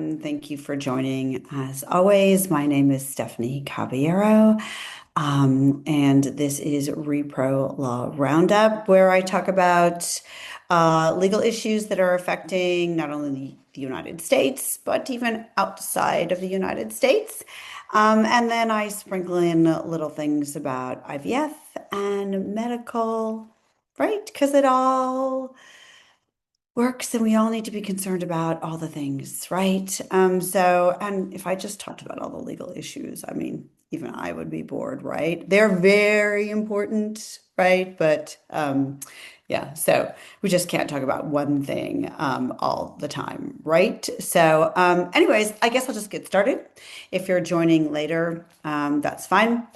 Thank you for joining. As always, my name is Stephanie Caballero, and this is Repro Law Roundup, where I talk about legal issues that are affecting not only the United States, but even outside of the United States. And then I sprinkle in little things about IVF and medical, right? Because it all works and we all need to be concerned about all the things, right? And if I just talked about all the legal issues, I mean, even I would be bored, right? They're very important, right? Yeah, so we just can't talk about one thing all the time, right? Anyways, I guess I'll just get started. If you're joining later, that's fine.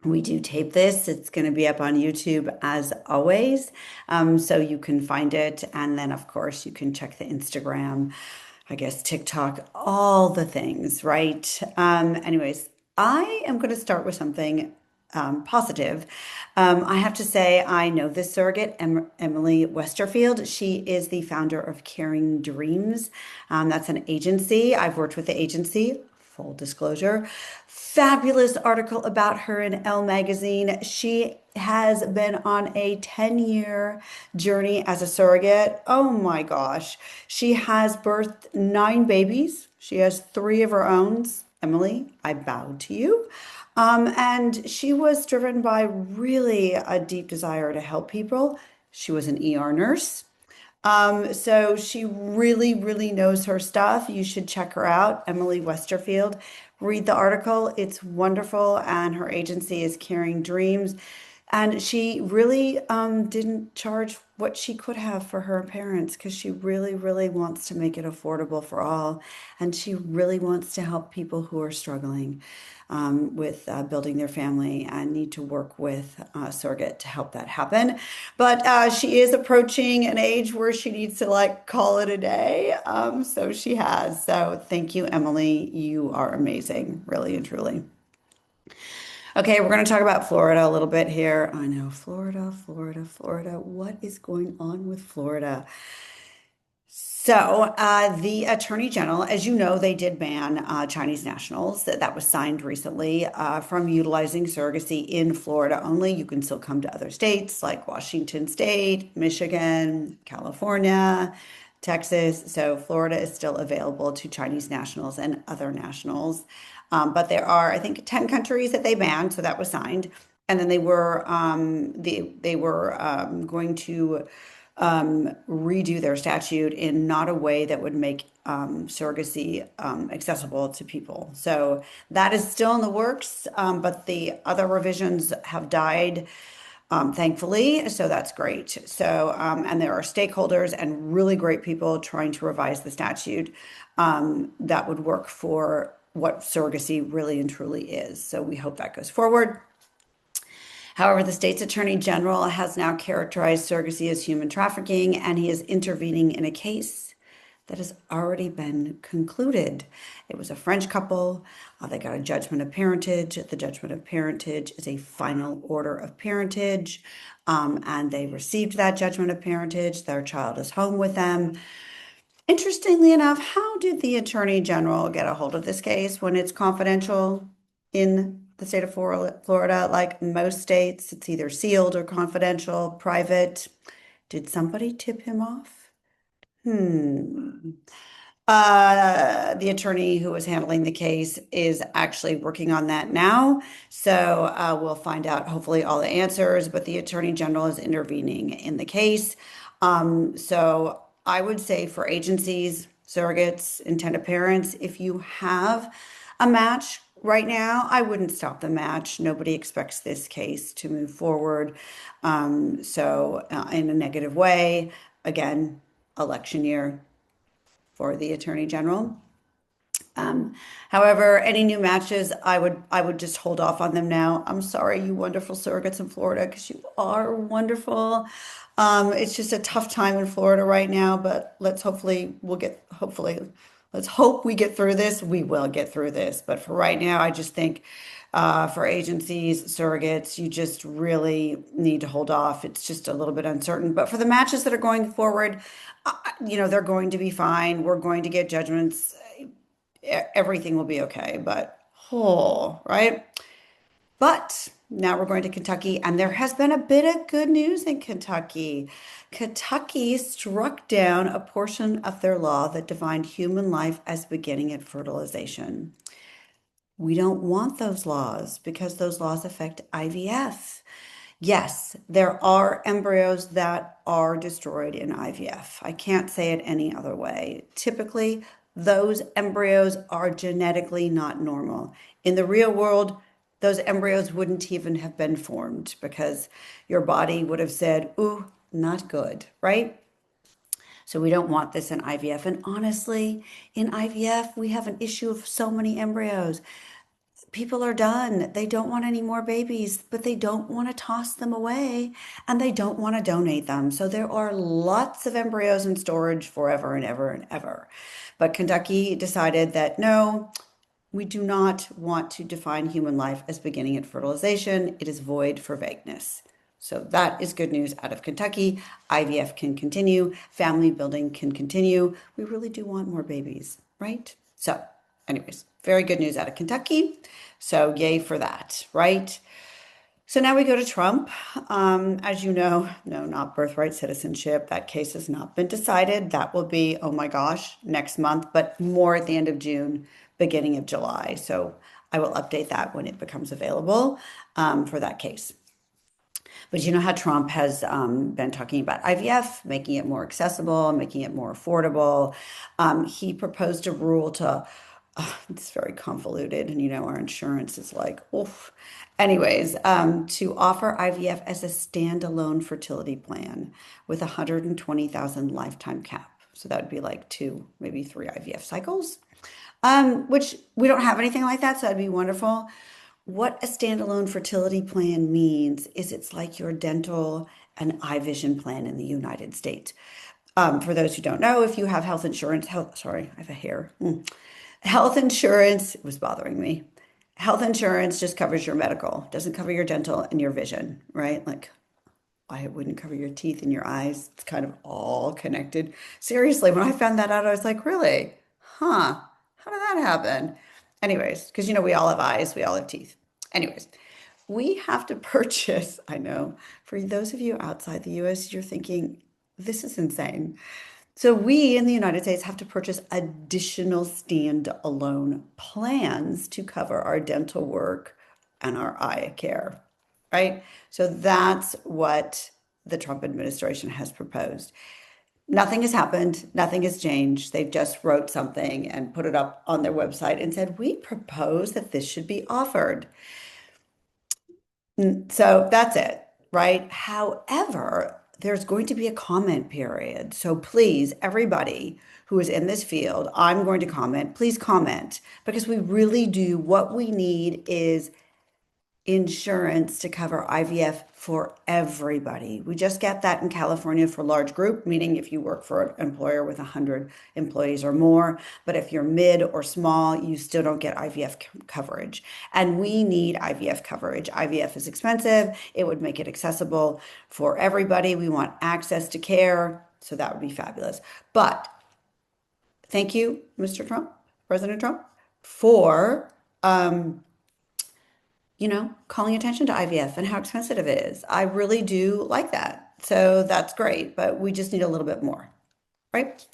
We do tape this. It's going to be up on YouTube as always. So you can find it. And then, of course, you can check the Instagram, I guess, TikTok, all the things, right? Anyways, I am going to start with something positive. I have to say, I know this surrogate, Emily Westerfield. She is the founder of Caring Dreams. That's an agency. I've worked with the agency. Full disclosure, fabulous article about her in Elle magazine. She has been on a 10-year journey as a surrogate. Oh my gosh. She has birthed 9 babies. She has 3 of her own. Emily, I bow to you. And she was driven by really a deep desire to help people. She was an ER nurse. So she really, really knows her stuff. You should check her out, Emily Westerfield. Read the article. It's wonderful. And her agency is Caring Dreams. And she really didn't charge what she could have for her parents because she really, really wants to make it affordable for all. And she really wants to help people who are struggling with building their family and need to work with surrogate to help that happen. But she is approaching an age where she needs to like call it a day. So she has. So thank you, Emily. You are amazing, really and truly. Okay, we're going to talk about Florida a little bit here. I know, Florida, Florida, Florida. What is going on with Florida? The Attorney General, as you know, they did ban Chinese nationals. That was signed recently from utilizing surrogacy in Florida only. You can still come to other states like Washington State, Michigan, California, Texas. So Florida is still available to Chinese nationals and other nationals. But there are, I think, 10 countries that they banned. So that was signed. And then they were going to redo their statute in not a way that would make surrogacy accessible to people. So that is still in the works, but the other revisions have died, thankfully. So that's great. And there are stakeholders and really great people trying to revise the statute that would work for what surrogacy really and truly is. So we hope that goes forward. However, the state's attorney general has now characterized surrogacy as human trafficking, and he is intervening in a case that has already been concluded. It was a French couple. They got a judgment of parentage. The judgment of parentage is a final order of parentage, and they received that judgment of parentage. Their child is home with them. Interestingly enough, how did the attorney general get a hold of this case when it's confidential in the state of Florida? Like most states, it's either sealed or confidential, private. Did somebody tip him off? Hmm. The attorney who was handling the case is actually working on that now. We'll find out hopefully all the answers, but the attorney general is intervening in the case. I would say for agencies, surrogates, intended parents, if you have a match right now, I wouldn't stop the match. Nobody expects this case to move forward. In a negative way, again, election year for the attorney general. However, any new matches, I would just hold off on them now. I'm sorry, you wonderful surrogates in Florida, because you are wonderful. It's just a tough time in Florida right now, but let's hope we get through this. We will get through this. But for right now, I just think for agencies, surrogates, you just really need to hold off. It's just a little bit uncertain. But for the matches that are going forward, they're going to be fine. We're going to get judgments everything will be okay. But, oh, right? But now we're going to Kentucky, and there has been a bit of good news in Kentucky. Kentucky struck down a portion of their law that defined human life as beginning at fertilization. We don't want those laws because those laws affect IVF. Yes, there are embryos that are destroyed in IVF. I can't say it any other way. Typically, those embryos are genetically not normal. In the real world, those embryos wouldn't even have been formed because your body would have said, ooh, not good, right? So we don't want this in IVF. And honestly, in IVF, we have an issue of so many embryos. People are done. They don't want any more babies, but they don't want to toss them away and they don't want to donate them. So there are lots of embryos in storage forever and ever and ever. But Kentucky decided that no, we do not want to define human life as beginning at fertilization. It is void for vagueness. So that is good news out of Kentucky. IVF can continue, family building can continue. We really do want more babies, right? So, anyways, very good news out of Kentucky. So, yay for that, right? So now we go to Trump. As you know, no, not birthright citizenship. That case has not been decided. That will be, oh my gosh, next month, but more at the end of June, beginning of July. So I will update that when it becomes available for that case. But you know how Trump has been talking about IVF, making it more accessible, making it more affordable. He proposed a rule to, it's very convoluted, and you know, our insurance is like, oof. Anyways, to offer IVF as a standalone fertility plan with 120,000 lifetime cap. So that would be like two, maybe three IVF cycles, which we don't have anything like that. So that'd be wonderful. What a standalone fertility plan means is it's like your dental and eye vision plan in the United States. For those who don't know, if you have health insurance, sorry, I have a hair. Health insurance, it was bothering me. Health insurance just covers your medical, doesn't cover your dental and your vision, right? Like why it wouldn't cover your teeth and your eyes. It's kind of all connected. Seriously, when I found that out, I was like, really? Huh? How did that happen? Anyways, because you know, we all have eyes, we all have teeth. Anyways, we have to purchase, I know, for those of you outside the US, you're thinking, this is insane. So we in the United States have to purchase additional standalone plans to cover our dental work and our eye care, right? So that's what the Trump administration has proposed. Nothing has happened, nothing has changed. They've just wrote something and put it up on their website and said, we propose that this should be offered. So that's it, right? However, there's going to be a comment period. So please, everybody who is in this field, I'm going to comment. Please comment because we really do. What we need is insurance to cover IVF for everybody. We just get that in California for large group, meaning if you work for an employer with 100 employees or more. But if you're mid or small, you still don't get IVF coverage. And we need IVF coverage. IVF is expensive. It would make it accessible for everybody. We want access to care. So that would be fabulous. But thank you, Mr. Trump, President Trump, for calling attention to IVF and how expensive it is. I really do like that. So that's great, but we just need a little bit more, right?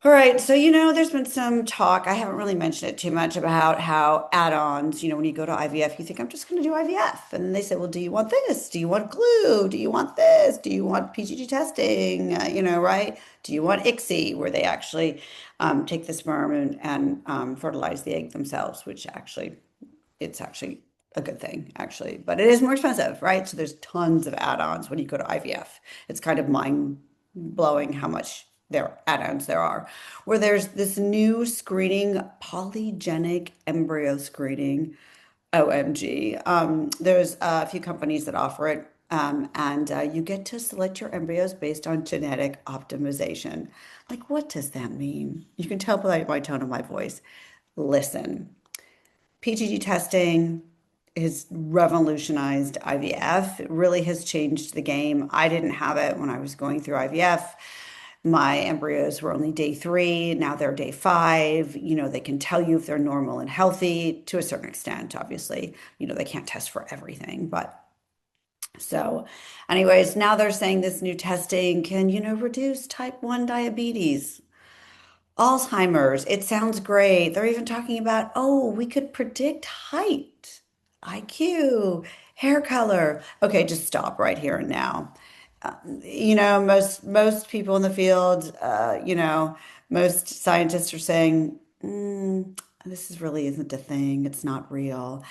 All right, so there's been some talk. I haven't really mentioned it too much about how add-ons, when you go to IVF, you think, I'm just going to do IVF. And then they say, well, do you want this? Do you want glue? Do you want this? Do you want PGG testing? Right? Do you want ICSI, where they actually take the sperm and fertilize the egg themselves, which actually it's actually a good thing, actually, but it is more expensive, right? So there's tons of add-ons when you go to IVF. It's kind of mind blowing how much add-ons there are. Where there's this new screening, polygenic embryo screening, OMG. There's a few companies that offer it, and you get to select your embryos based on genetic optimization. Like, what does that mean? You can tell by my tone of my voice. Listen. PGG testing has revolutionized IVF. It really has changed the game. I didn't have it when I was going through IVF. My embryos were only day 3. Now they're day 5. They can tell you if they're normal and healthy to a certain extent. Obviously, they can't test for everything, but so, anyways, now they're saying this new testing can, reduce type 1 diabetes, Alzheimer's. It sounds great. They're even talking about, oh, we could predict height, IQ, hair color. Okay, just stop right here and now. Most people in the field, most scientists are saying, this is really isn't a thing. It's not real.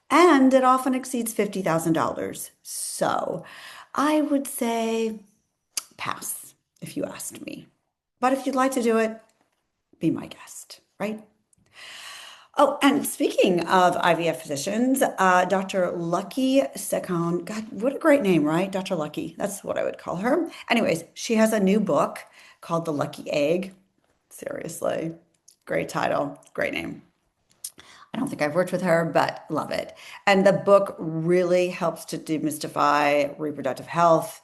And it often exceeds $50,000. So I would say pass if you asked me. But if you'd like to do it, be my guest, right? Oh, and speaking of IVF physicians, Dr. Lucky Secon, God, what a great name, right? Dr. Lucky, that's what I would call her. Anyways, she has a new book called The Lucky Egg. Seriously, great title, great name. I don't think I've worked with her, but love it. And the book really helps to demystify reproductive health.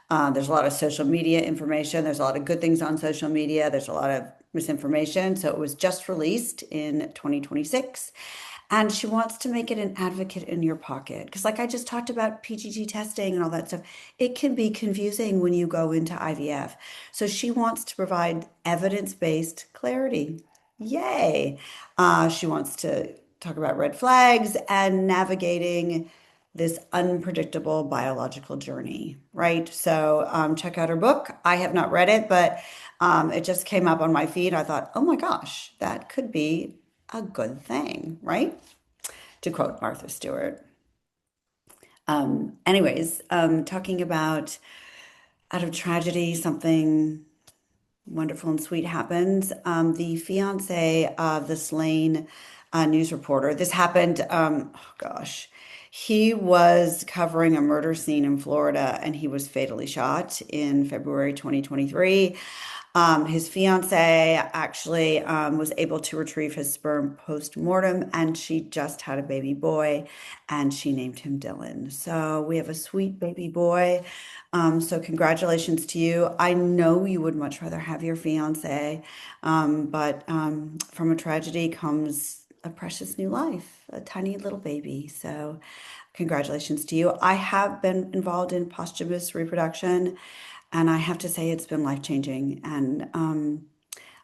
There's a lot of social media information. There's a lot of good things on social media. There's a lot of misinformation. So it was just released in 2026. And she wants to make it an advocate in your pocket. Because, like I just talked about PGG testing and all that stuff, it can be confusing when you go into IVF. So she wants to provide evidence-based clarity. Yay. She wants to talk about red flags and navigating this unpredictable biological journey, right? So check out her book. I have not read it, but it just came up on my feed. I thought, oh my gosh, that could be a good thing, right? To quote Martha Stewart. Anyways, talking about out of tragedy, something wonderful and sweet happens. The fiance of the slain news reporter, this happened, oh gosh, he was covering a murder scene in Florida and he was fatally shot in February 2023. His fiance actually was able to retrieve his sperm post-mortem, and she just had a baby boy, and she named him Dylan. So we have a sweet baby boy. So congratulations to you. I know you would much rather have your fiance, but from a tragedy comes a precious new life, a tiny little baby. So congratulations to you. I have been involved in posthumous reproduction. And I have to say, it's been life-changing. And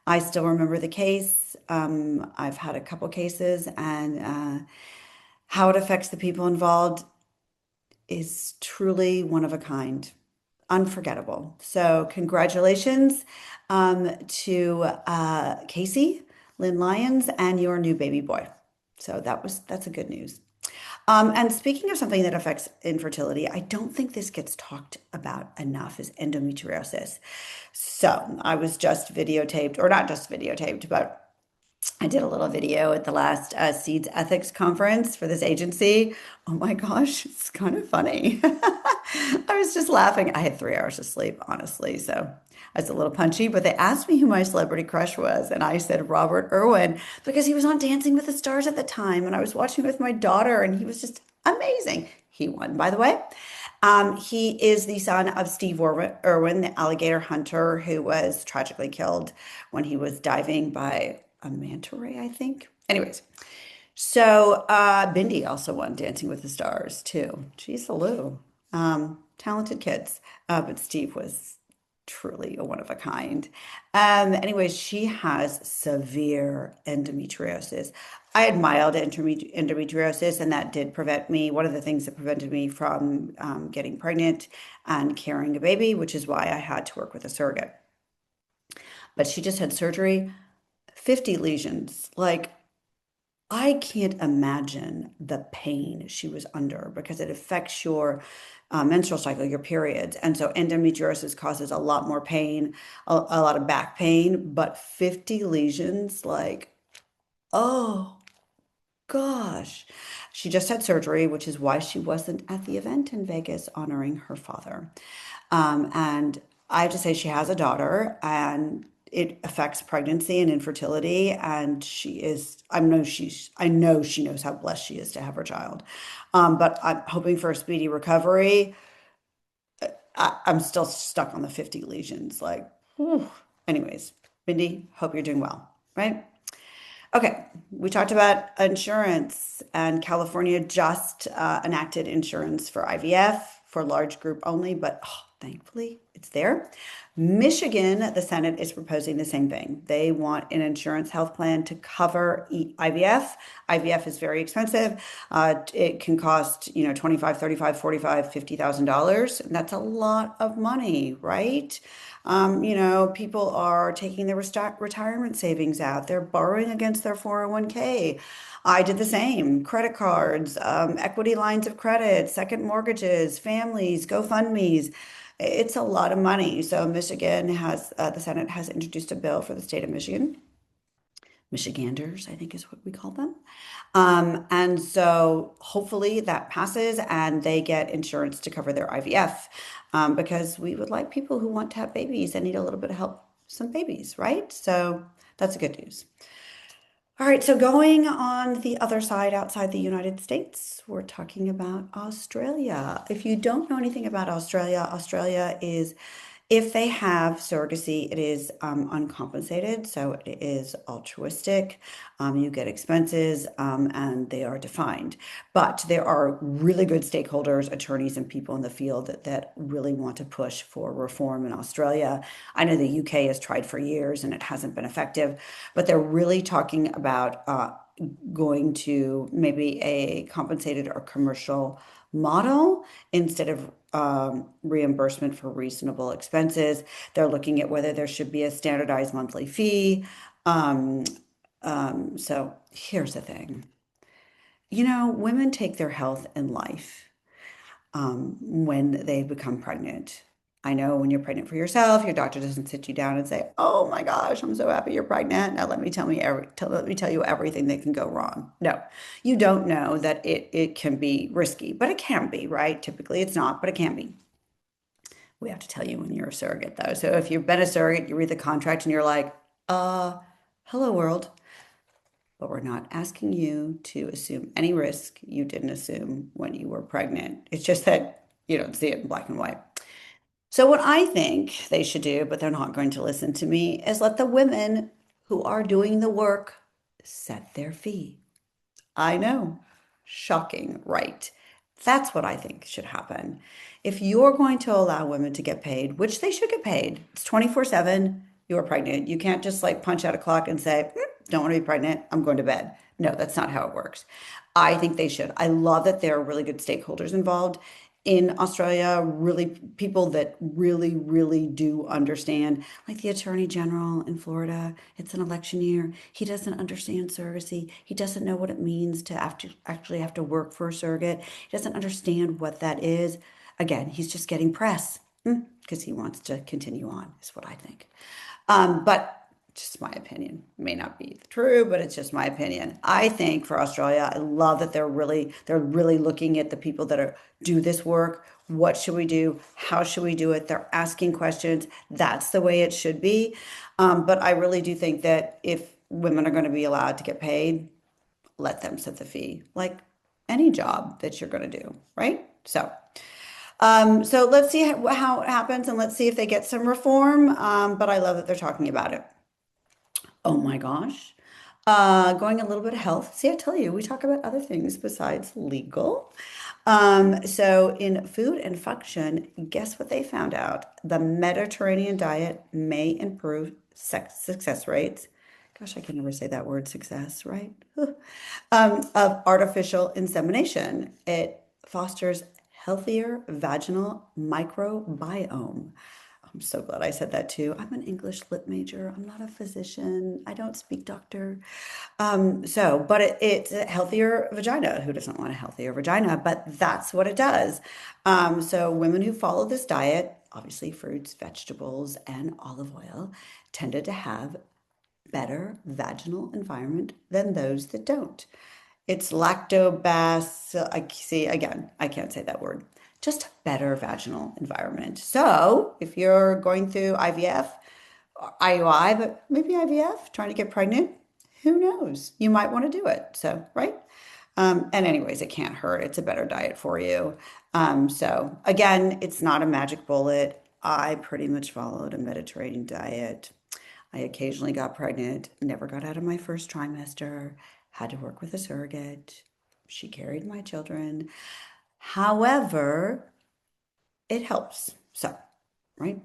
I still remember the case. I've had a couple cases, and how it affects the people involved is truly one of a kind, unforgettable. So, congratulations to Casey, Lynn Lyons, and your new baby boy. So that's a good news. And speaking of something that affects infertility, I don't think this gets talked about enough is endometriosis. So I was just videotaped, or not just videotaped, but I did a little video at the last Seeds Ethics conference for this agency. Oh my gosh, it's kind of funny. I was just laughing. I had 3 hours of sleep, honestly. So I was a little punchy, but they asked me who my celebrity crush was. And I said Robert Irwin because he was on Dancing with the Stars at the time. And I was watching with my daughter, and he was just amazing. He won, by the way. He is the son of Steve Irwin, the alligator hunter who was tragically killed when he was diving by a manta ray, I think. Anyways, so Bindi also won Dancing with the Stars too. Geez, Lou. Talented kids. But Steve was truly a one of a kind. Anyways, she has severe endometriosis. I had mild endometriosis, and that did prevent me, one of the things that prevented me from getting pregnant and carrying a baby, which is why I had to work with a surrogate. But she just had surgery, 50 lesions. Like, I can't imagine the pain she was under because it affects your menstrual cycle, your periods. And so endometriosis causes a lot more pain, a lot of back pain, but 50 lesions, like, oh gosh. She just had surgery, which is why she wasn't at the event in Vegas honoring her father. And I have to say, she has a daughter, and it affects pregnancy and infertility. And I know she knows how blessed she is to have her child. But I'm hoping for a speedy recovery. I'm still stuck on the 50 lesions. Like, Whew. Anyways, Mindy, hope you're doing well, right? Okay, we talked about insurance, and California just enacted insurance for IVF for large group only, but thankfully it's there. Michigan, the Senate is proposing the same thing. They want an insurance health plan to cover IVF. IVF is very expensive. It can cost, 25, 35, 45, $50,000. And that's a lot of money, right? People are taking their retirement savings out. They're borrowing against their 401k. I did the same. Credit cards, equity lines of credit, second mortgages, families, GoFundMe's. It's a lot of money. So the Senate has introduced a bill for the state of Michigan. Michiganders, I think is what we call them. And so hopefully that passes and they get insurance to cover their IVF, because we would like people who want to have babies and need a little bit of help, some babies, right? So that's good news. All right, so going on the other side outside the United States, we're talking about Australia. If you don't know anything about Australia, Australia is, if they have surrogacy, it is uncompensated, so it is altruistic. You get expenses, and they are defined. But there are really good stakeholders, attorneys, and people in the field that really want to push for reform in Australia. I know the UK has tried for years and it hasn't been effective, but they're really talking about going to maybe a compensated or commercial model instead of reimbursement for reasonable expenses. They're looking at whether there should be a standardized monthly fee. Um, so here's the thing. Women take their health and life when they become pregnant. I know when you're pregnant for yourself, your doctor doesn't sit you down and say, "Oh my gosh, I'm so happy you're pregnant. Now let me tell you everything that can go wrong." No, you don't know that it can be risky, but it can be, right? Typically, it's not, but it can be. We have to tell you when you're a surrogate, though. So if you've been a surrogate, you read the contract and you're like, hello world, but we're not asking you to assume any risk you didn't assume when you were pregnant. It's just that you don't see it in black and white. So, what I think they should do, but they're not going to listen to me, is let the women who are doing the work set their fee. I know. Shocking, right? That's what I think should happen. If you're going to allow women to get paid, which they should get paid, it's 24/7, you're pregnant. You can't just like punch out a clock and say, don't want to be pregnant, I'm going to bed. No, that's not how it works. I think they should. I love that there are really good stakeholders involved in Australia, really people that really, really do understand, like the Attorney General in Florida. It's an election year. He doesn't understand surrogacy. He doesn't know what it means to actually have to work for a surrogate. He doesn't understand what that is. Again, he's just getting press because he wants to continue on, is what I think. But just my opinion. May not be true, but it's just my opinion. I think for Australia, I love that they're really looking at the people that do this work. What should we do? How should we do it? They're asking questions. That's the way it should be. But I really do think that if women are going to be allowed to get paid, let them set the fee, like any job that you're going to do, right? So let's see how it happens, and let's see if they get some reform. But I love that they're talking about it. Oh my gosh. Going a little bit of health. See, I tell you, we talk about other things besides legal. So in food and function, guess what they found out? The Mediterranean diet may improve success rates. Gosh, I can never say that word, success, right? Of artificial insemination. It fosters healthier vaginal microbiome. I'm so glad I said that too. I'm an English lit major. I'm not a physician. I don't speak doctor. But it's a healthier vagina. Who doesn't want a healthier vagina? But that's what it does. So women who follow this diet, obviously fruits, vegetables, and olive oil, tended to have better vaginal environment than those that don't. It's lactobacillus. I see again, I can't say that word. Just a better vaginal environment. So if you're going through IVF, IUI, but maybe IVF, trying to get pregnant, who knows? You might want to do it. So, right? And anyways, it can't hurt. It's a better diet for you. So again, it's not a magic bullet. I pretty much followed a Mediterranean diet. I occasionally got pregnant, never got out of my first trimester, had to work with a surrogate. She carried my children. However, it helps. So, right?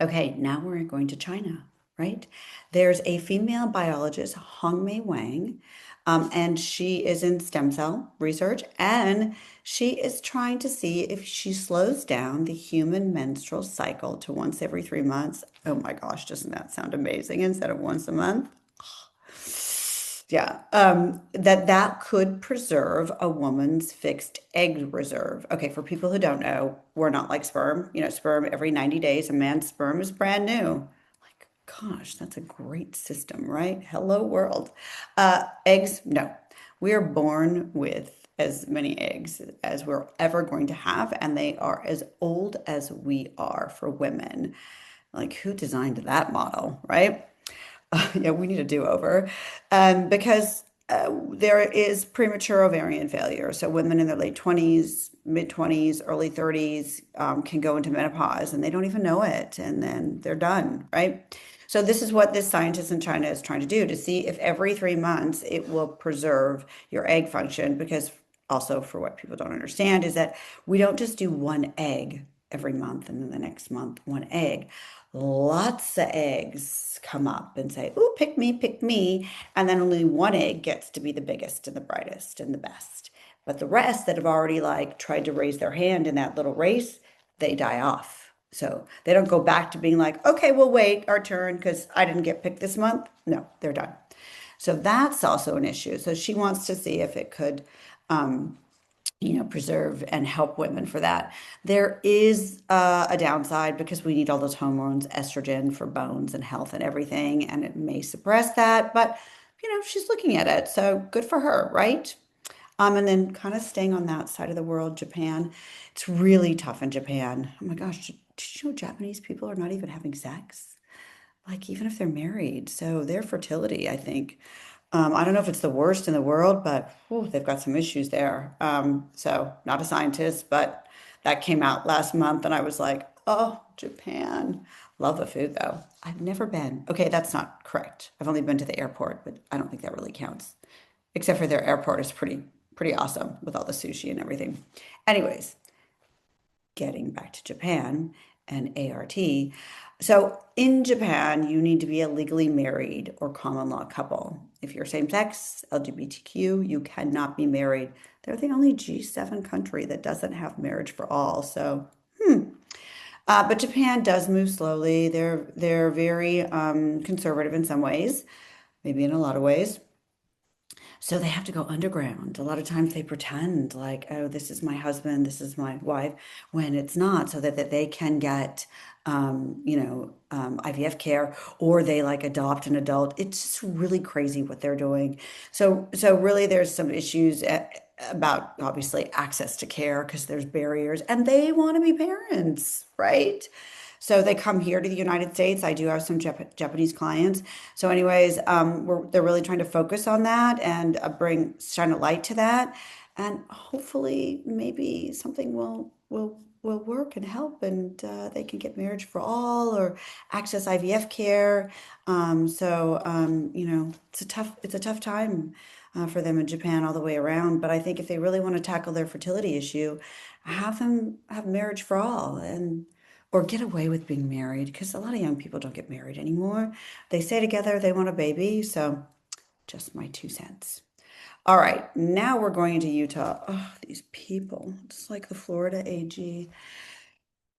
Okay, now we're going to China, right? There's a female biologist, Hongmei Wang, and she is in stem cell research, and she is trying to see if she slows down the human menstrual cycle to once every 3 months. Oh my gosh, doesn't that sound amazing instead of once a month? Yeah, that could preserve a woman's fixed egg reserve. Okay, for people who don't know, we're not like sperm. Sperm every 90 days, a man's sperm is brand new. Like, gosh, that's a great system, right? Hello, world. Eggs, no. We are born with as many eggs as we're ever going to have, and they are as old as we are for women. Like, who designed that model, right? Yeah, we need a do-over because there is premature ovarian failure. So women in their late 20s, mid 20s, early 30s can go into menopause and they don't even know it, and then they're done, right? So this is what this scientist in China is trying to do to see if every 3 months it will preserve your egg function. Because also, for what people don't understand, is that we don't just do one egg every month and then the next month one egg. Lots of eggs come up and say, "Ooh, pick me," and then only one egg gets to be the biggest and the brightest and the best. But the rest that have already like tried to raise their hand in that little race, they die off. So they don't go back to being like, "Okay, we'll wait our turn because I didn't get picked this month." No, they're done. So that's also an issue. So she wants to see if it could preserve and help women for that. There is a downside because we need all those hormones, estrogen for bones and health and everything, and it may suppress that, but she's looking at it, so good for her, right? And then kind of staying on that side of the world, Japan. It's really tough in Japan. Oh my gosh, did you know Japanese people are not even having sex? Like even if they're married. So their fertility, I think, I don't know if it's the worst in the world, but whew, they've got some issues there. So not a scientist, but that came out last month, and I was like, oh, Japan. Love the food though. I've never been. Okay, that's not correct. I've only been to the airport, but I don't think that really counts. Except for their airport is pretty awesome with all the sushi and everything. Anyways, getting back to Japan and ART. So in Japan, you need to be a legally married or common law couple. If you're same sex, LGBTQ, you cannot be married. They're the only G7 country that doesn't have marriage for all. So, but Japan does move slowly. They're very conservative in some ways, maybe in a lot of ways. So they have to go underground. A lot of times they pretend like, oh, this is my husband, this is my wife, when it's not, so that they can get, IVF care, or they like adopt an adult. It's just really crazy what they're doing. So really, there's some issues about obviously access to care because there's barriers, and they want to be parents, right? So they come here to the United States. I do have some Japanese clients. So, anyways, they're really trying to focus on that and shine a light to that, and hopefully, maybe something will work and help, and they can get marriage for all or access IVF care. It's a tough time for them in Japan all the way around. But I think if they really want to tackle their fertility issue, have them have marriage for all and or get away with being married because a lot of young people don't get married anymore. They stay together, they want a baby. So, just my 2 cents. All right, now we're going into Utah. Oh, these people. It's like the Florida AG.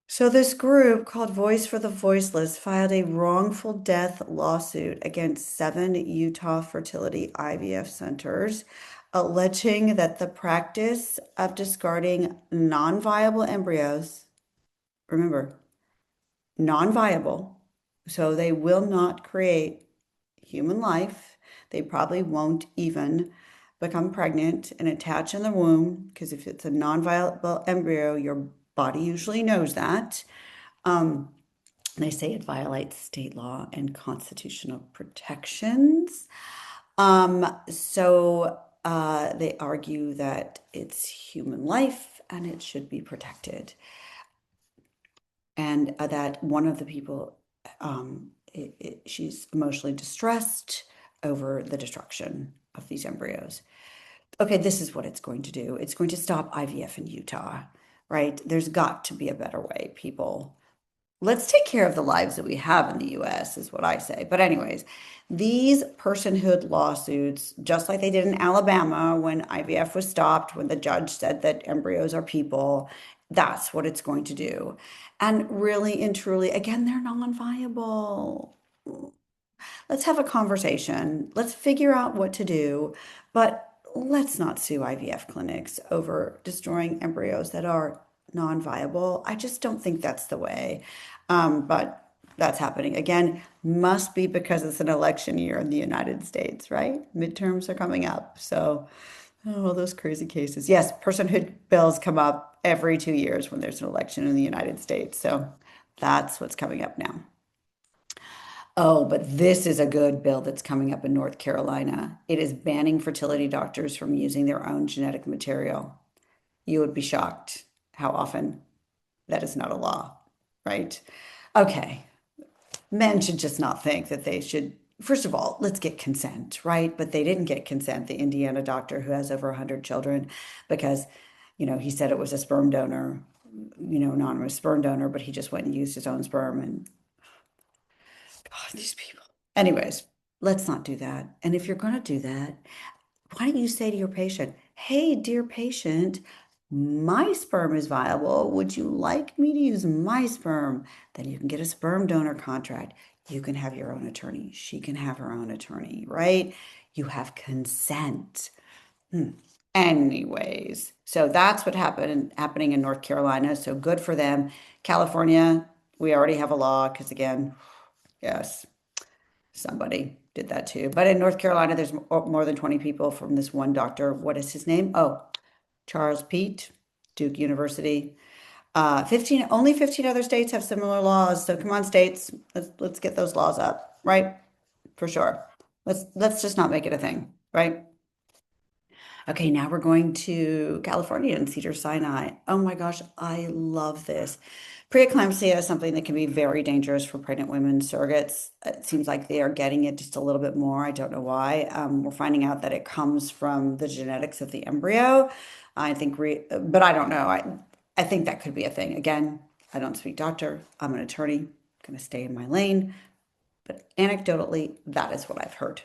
So, this group called Voice for the Voiceless filed a wrongful death lawsuit against 7 Utah fertility IVF centers, alleging that the practice of discarding non viable embryos, remember, non-viable. So they will not create human life. They probably won't even become pregnant and attach in the womb because if it's a non-viable embryo, your body usually knows that. Um, they say it violates state law and constitutional protections. They argue that it's human life and it should be protected. and that one of the people, she's emotionally distressed over the destruction of these embryos. Okay, this is what it's going to do. It's going to stop IVF in Utah, right? There's got to be a better way, people. Let's take care of the lives that we have in the US, is what I say. But, anyways, these personhood lawsuits, just like they did in Alabama when IVF was stopped, when the judge said that embryos are people, that's what it's going to do. And really and truly, again, they're non viable. Let's have a conversation. Let's figure out what to do, but let's not sue IVF clinics over destroying embryos that are non-viable. I just don't think that's the way. But that's happening. Again, must be because it's an election year in the United States, right? Midterms are coming up. So, oh, those crazy cases. Yes, personhood bills come up every 2 years when there's an election in the United States. So that's what's coming up now. Oh, but this is a good bill that's coming up in North Carolina. It is banning fertility doctors from using their own genetic material. You would be shocked how often that is not a law, right? Okay, men should just not think that they should. First of all, let's get consent, right? But they didn't get consent, the Indiana doctor who has over 100 children, because, he said it was a sperm donor, anonymous sperm donor, but he just went and used his own sperm and God, these people. Anyways, let's not do that. And if you're going to do that, why don't you say to your patient, hey, dear patient, my sperm is viable. Would you like me to use my sperm? Then you can get a sperm donor contract. You can have your own attorney. She can have her own attorney, right? You have consent. Anyways, so that's what happening in North Carolina. So good for them. California, we already have a law because again, yes, somebody did that too. But in North Carolina, there's more than 20 people from this one doctor. What is his name? Oh, Charles Pete, Duke University. 15, only 15 other states have similar laws. So come on, states, let's get those laws up, right? For sure. Let's just not make it a thing, right? Okay, now we're going to California and Cedars-Sinai. Oh my gosh, I love this. Preeclampsia is something that can be very dangerous for pregnant women surrogates. It seems like they are getting it just a little bit more. I don't know why. We're finding out that it comes from the genetics of the embryo. But I don't know. I think that could be a thing. Again, I don't speak doctor. I'm an attorney. I'm going to stay in my lane. But anecdotally, that is what I've heard.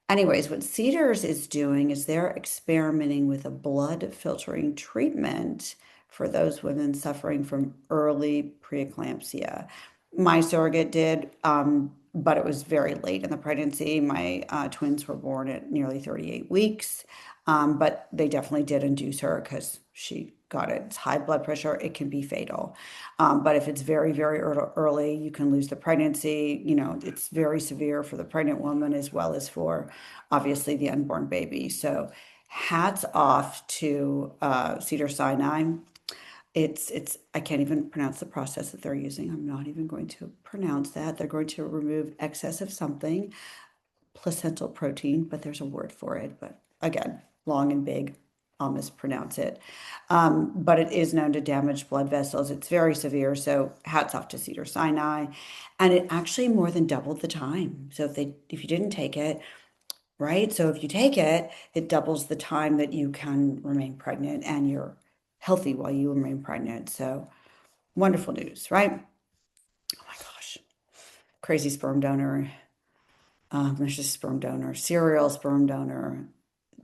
Anyways, what Cedars is doing is they're experimenting with a blood filtering treatment for those women suffering from early preeclampsia. My surrogate did, but it was very late in the pregnancy. My twins were born at nearly 38 weeks, but they definitely did induce her because she got it. It's high blood pressure. It can be fatal. But if it's very, very early, you can lose the pregnancy. It's very severe for the pregnant woman as well as for obviously the unborn baby. So hats off to Cedars-Sinai. It's I can't even pronounce the process that they're using. I'm not even going to pronounce that. They're going to remove excess of something, placental protein, but there's a word for it. But again, long and big, I'll mispronounce it. But it is known to damage blood vessels. It's very severe. So hats off to Cedars-Sinai. And it actually more than doubled the time. So if you didn't take it, right? So if you take it, it doubles the time that you can remain pregnant and you're healthy while you remain pregnant. So wonderful news, right? Oh my gosh. Crazy sperm donor. There's just sperm donor, serial sperm donor.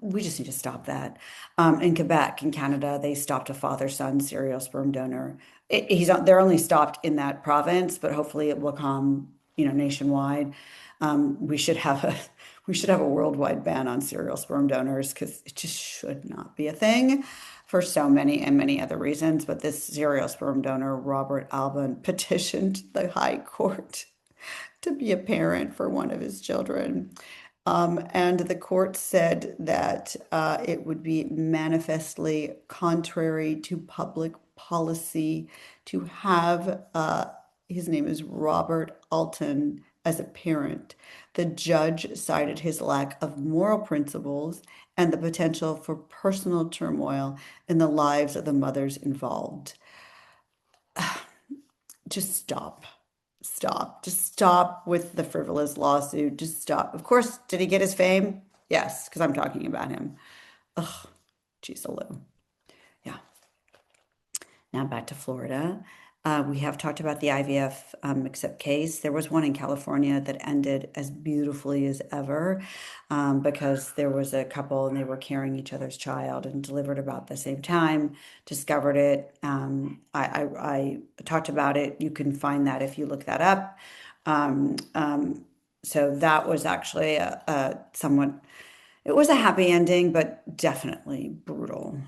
We just need to stop that. In Quebec, in Canada, they stopped a father-son serial sperm donor. They're only stopped in that province, but hopefully it will come, nationwide. We should have a we should have a worldwide ban on serial sperm donors because it just should not be a thing for so many and many other reasons. But this serial sperm donor, Robert Alban, petitioned the High Court to be a parent for one of his children. And the court said that it would be manifestly contrary to public policy to have, his name is Robert Alton, as a parent. The judge cited his lack of moral principles and the potential for personal turmoil in the lives of the mothers involved. just stop. Stop. Just stop with the frivolous lawsuit. Just stop. Of course, did he get his fame? Yes, because I'm talking about him. Ugh, geez, Lou. Yeah. Now back to Florida. We have talked about the IVF accept case. There was one in California that ended as beautifully as ever because there was a couple and they were carrying each other's child and delivered about the same time, discovered it. I talked about it. You can find that if you look that up. Um, um, so that was actually a somewhat it was a happy ending, but definitely brutal.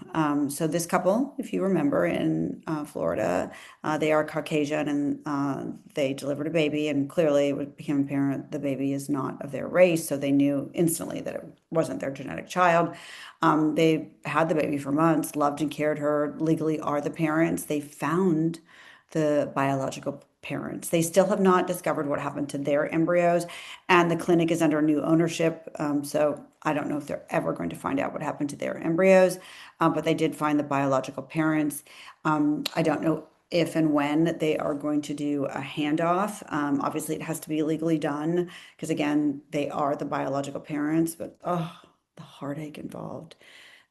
So this couple, if you remember, in Florida, they are Caucasian and they delivered a baby, and clearly it became apparent the baby is not of their race, so they knew instantly that it wasn't their genetic child. They had the baby for months, loved and cared her, legally are the parents. They found the biological parents. They still have not discovered what happened to their embryos, and the clinic is under new ownership. So I don't know if they're ever going to find out what happened to their embryos, but they did find the biological parents. I don't know if and when they are going to do a handoff. Obviously, it has to be legally done because, again, they are the biological parents, but oh, the heartache involved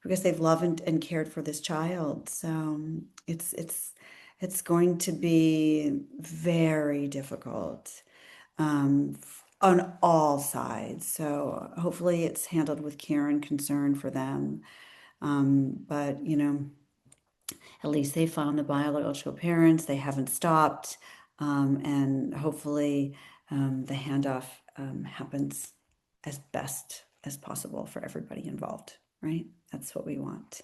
because they've loved and cared for this child. So it's going to be very difficult on all sides. So hopefully it's handled with care and concern for them. But at least they found the biological parents. They haven't stopped, and hopefully the handoff happens as best as possible for everybody involved. Right? That's what we want.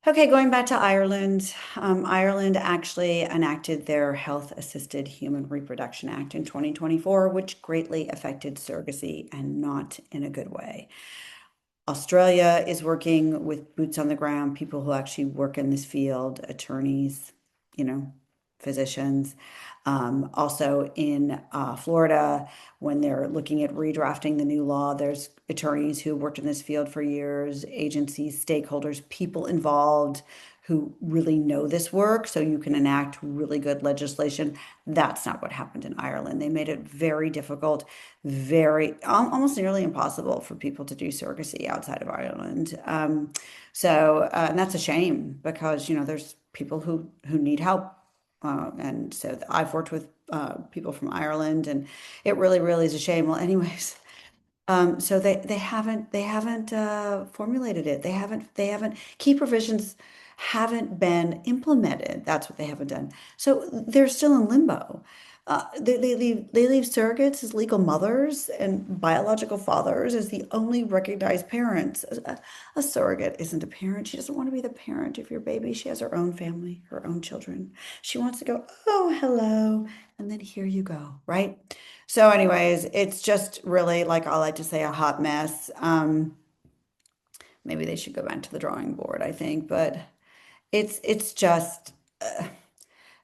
Okay, going back to Ireland, Ireland actually enacted their Health Assisted Human Reproduction Act in 2024, which greatly affected surrogacy and not in a good way. Australia is working with boots on the ground, people who actually work in this field, attorneys, you know, physicians. Also in Florida, when they're looking at redrafting the new law, there's attorneys who worked in this field for years, agencies, stakeholders, people involved who really know this work, so you can enact really good legislation. That's not what happened in Ireland. They made it very difficult, very almost nearly impossible for people to do surrogacy outside of Ireland. And that's a shame because there's people who need help, and so I've worked with people from Ireland, and it really, really is a shame. Well, anyways, so they haven't formulated it. They haven't key provisions haven't been implemented. That's what they haven't done. So they're still in limbo. They leave surrogates as legal mothers and biological fathers as the only recognized parents. A surrogate isn't a parent. She doesn't want to be the parent of your baby. She has her own family, her own children. She wants to go, oh, hello, and then here you go, right? So, anyways, it's just really, like I like to say, a hot mess. Maybe they should go back to the drawing board, I think, but it's just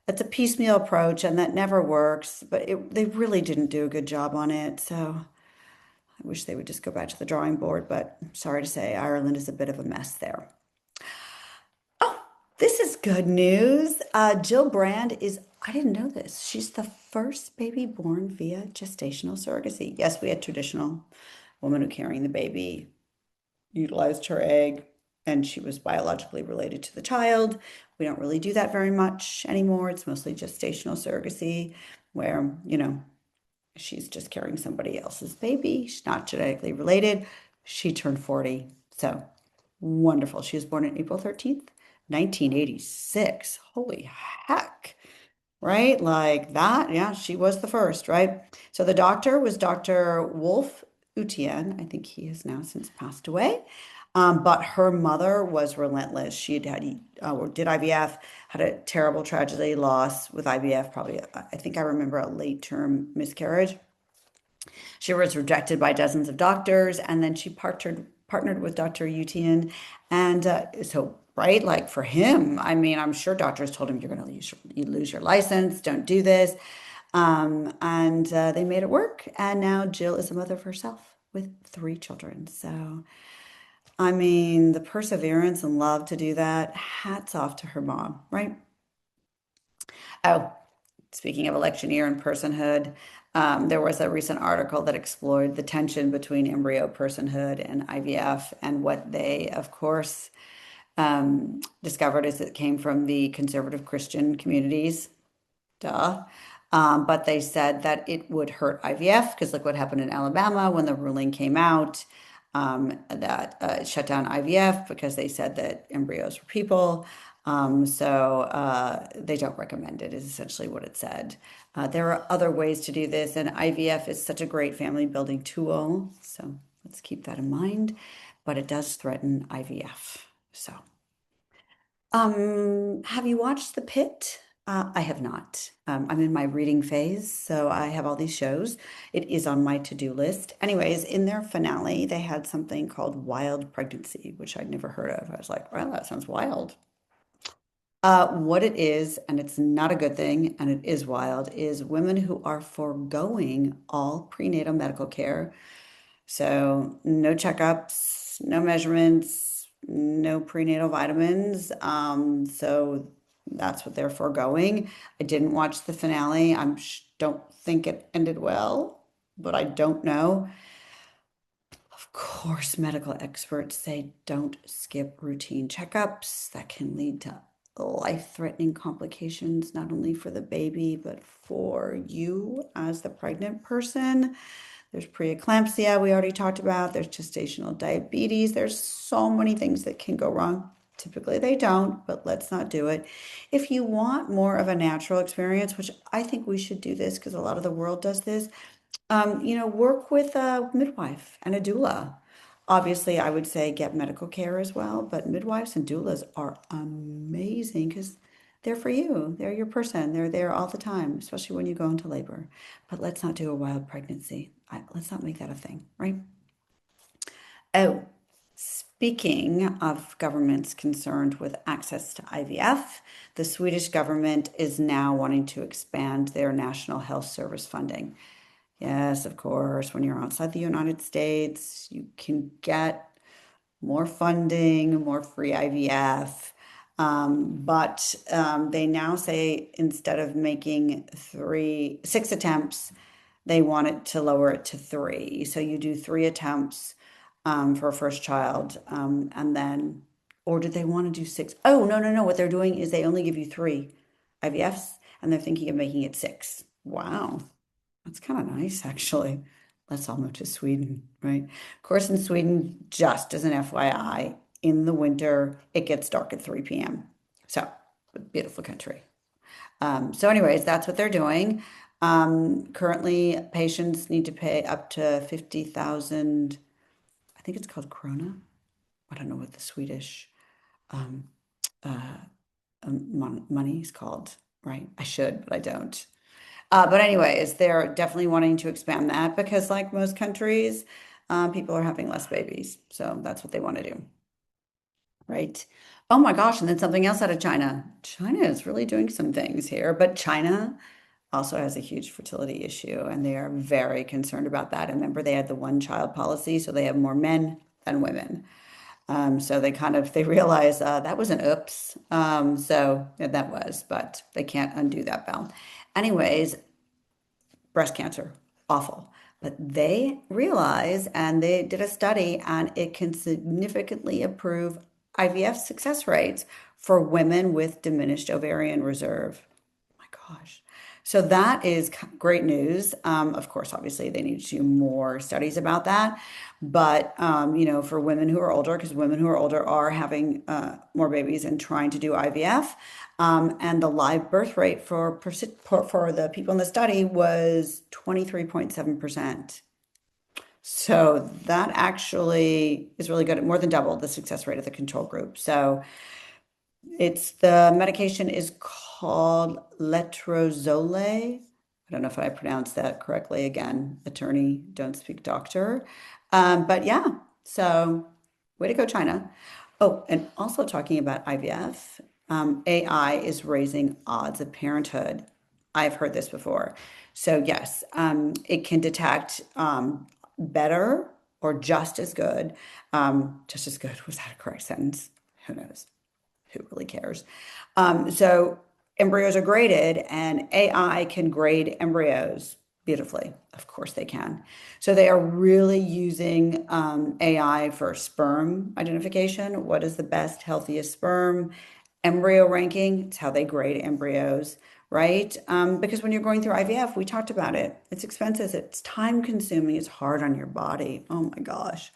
it's a piecemeal approach, and that never works. But they really didn't do a good job on it, so I wish they would just go back to the drawing board. But sorry to say, Ireland is a bit of a mess there. Oh, this is good news. Jill Brand is, I didn't know this. She's the first baby born via gestational surrogacy. Yes, we had traditional woman who carrying the baby utilized her egg and she was biologically related to the child. We don't really do that very much anymore. It's mostly gestational surrogacy where, she's just carrying somebody else's baby. She's not genetically related. She turned 40. So wonderful. She was born on April 13th, 1986. Holy heck. Right? Like that. Yeah, she was the first, right? So the doctor was Dr. Wolf Utian. I think he has now since passed away. But her mother was relentless. She or did IVF, had a terrible tragedy loss with IVF, probably, I think I remember a late term miscarriage. She was rejected by dozens of doctors, and then she partnered with Dr. Utian, and right, like for him, I mean, I'm sure doctors told him you're going to lose your license, don't do this, and they made it work, and now Jill is a mother of herself with three children. So, I mean, the perseverance and love to do that. Hats off to her mom, right? Oh. speaking of election year and personhood, there was a recent article that explored the tension between embryo personhood and IVF, and what they, of course, discovered is it came from the conservative Christian communities. Duh. But they said that it would hurt IVF because look what happened in Alabama when the ruling came out, that it shut down IVF because they said that embryos were people. So they don't recommend it, is essentially what it said. There are other ways to do this, and IVF is such a great family building tool. So let's keep that in mind. But it does threaten IVF. So. Have you watched The Pit? I have not. I'm in my reading phase, so I have all these shows. It is on my to-do list. Anyways, in their finale, they had something called wild pregnancy, which I'd never heard of. I was like, wow, that sounds wild. What it is, and it's not a good thing, and it is wild, is women who are foregoing all prenatal medical care, so no checkups, no measurements, no prenatal vitamins. So that's what they're foregoing. I didn't watch the finale. Don't think it ended well, but I don't know. Of course, medical experts say don't skip routine checkups. That can lead to life-threatening complications, not only for the baby, but for you as the pregnant person. There's preeclampsia, we already talked about. There's gestational diabetes. There's so many things that can go wrong. Typically, they don't, but let's not do it. If you want more of a natural experience, which I think we should do this because a lot of the world does this, work with a midwife and a doula. Obviously, I would say get medical care as well, but midwives and doulas are amazing because they're for you. They're your person. They're there all the time, especially when you go into labor. But let's not do a wild pregnancy. Let's not make that a thing, right? Oh, speaking of governments concerned with access to IVF, the Swedish government is now wanting to expand their national health service funding. Yes, of course, when you're outside the United States, you can get more funding, more free IVF. But they now say instead of making 6 attempts, they want it to lower it to three. So you do 3 attempts for a first child, and then, or did they want to do six? Oh, no, no, no. What they're doing is they only give you 3 IVFs, and they're thinking of making it 6. Wow. That's kind of nice, actually. Let's all move to Sweden, right? Of course, in Sweden, just as an FYI, in the winter, it gets dark at 3 p.m. So, beautiful country. So, anyways, that's what they're doing. Currently, patients need to pay up to 50,000, I think it's called krona. I don't know what the Swedish um, uh, money is called, right? I should, but I don't. But anyways, they're definitely wanting to expand that because, like most countries, people are having less babies. So that's what they want to do, right? Oh my gosh, and then something else out of China. China is really doing some things here, but China also has a huge fertility issue, and they are very concerned about that. And remember, they had the one-child policy, so they have more men than women. So they realize that was an oops. So yeah, that was, but they can't undo that, Bell. Anyways, breast cancer, awful. But they realize, and they did a study, and it can significantly improve IVF success rates for women with diminished ovarian reserve. My gosh. So that is great news. Of course, obviously, they need to do more studies about that. But, for women who are older, because women who are older are having more babies and trying to do IVF, and the live birth rate for the people in the study was 23.7%. So that actually is really good, more than double the success rate of the control group. So the medication is called letrozole. I don't know if I pronounced that correctly. Again, attorney, don't speak doctor. But yeah, so way to go, China. Oh, and also talking about IVF, AI is raising odds of parenthood. I've heard this before. So yes, it can detect better or just as good. Just as good, was that a correct sentence? Who knows? Who really cares? So embryos are graded, and AI can grade embryos beautifully. Of course they can. So they are really using AI for sperm identification. What is the best, healthiest sperm? Embryo ranking, it's how they grade embryos, right? Because when you're going through IVF, we talked about it. It's expensive, it's time consuming, it's hard on your body. Oh my gosh.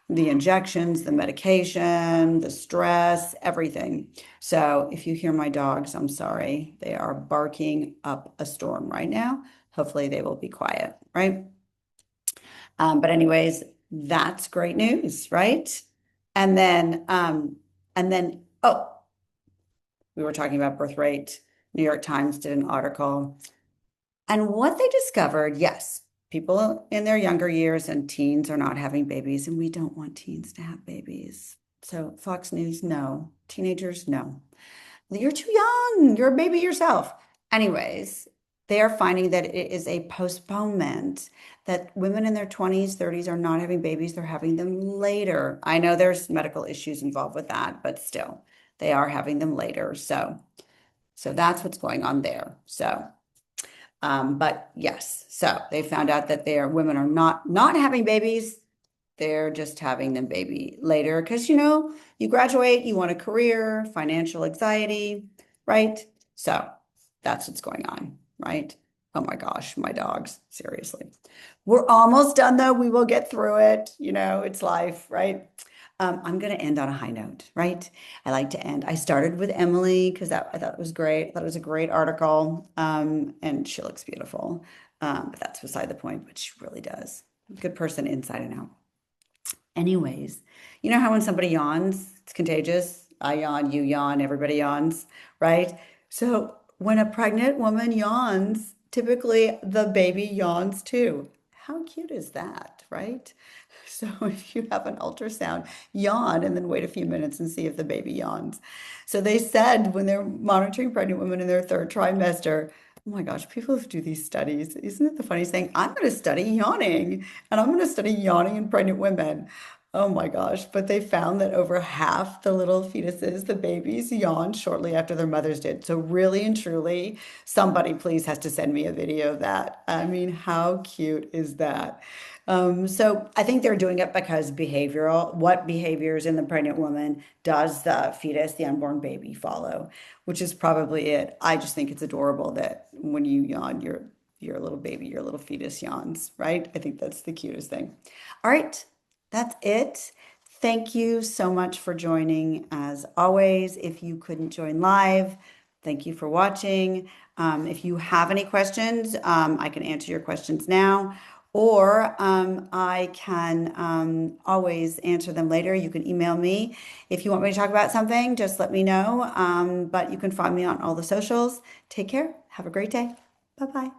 The injections, the medication, the stress, everything. So if you hear my dogs, I'm sorry. They are barking up a storm right now. Hopefully they will be quiet, right? But anyways, that's great news, right? And then, oh, we were talking about birth rate. New York Times did an article. And what they discovered, yes, people in their younger years and teens are not having babies, and we don't want teens to have babies. So, Fox News, no. Teenagers, no. You're too young. You're a baby yourself. Anyways, they are finding that it is a postponement, that women in their 20s, 30s are not having babies, they're having them later. I know there's medical issues involved with that, but still, they are having them later. So that's what's going on there. But yes, so they found out that their women are not having babies. They're just having them baby later because you graduate, you want a career, financial anxiety, right? So that's what's going on, right? Oh my gosh, my dogs, seriously. We're almost done though. We will get through it. It's life, right? I'm going to end on a high note, right? I like to end. I started with Emily because that I thought it was great. I thought it was a great article, and she looks beautiful. But that's beside the point, but she really does. Good person inside and out. Anyways, you know how when somebody yawns, it's contagious? I yawn, you yawn, everybody yawns, right? So when a pregnant woman yawns, typically the baby yawns too. How cute is that, right? So if you have an ultrasound, yawn and then wait a few minutes and see if the baby yawns. So they said when they're monitoring pregnant women in their third trimester, oh my gosh, people who do these studies, isn't it the funniest thing? I'm going to study yawning and I'm going to study yawning in pregnant women. Oh my gosh. But they found that over half the little fetuses, the babies, yawned shortly after their mothers did. So really and truly, somebody please has to send me a video of that. I mean, how cute is that? So I think they're doing it because what behaviors in the pregnant woman does the fetus, the unborn baby, follow, which is probably it. I just think it's adorable that when you yawn, your little baby, your little fetus yawns, right? I think that's the cutest thing. All right, that's it. Thank you so much for joining. As always, if you couldn't join live, thank you for watching. If you have any questions, I can answer your questions now, or I can always answer them later. You can email me. If you want me to talk about something, just let me know. But you can find me on all the socials. Take care. Have a great day. Bye-bye.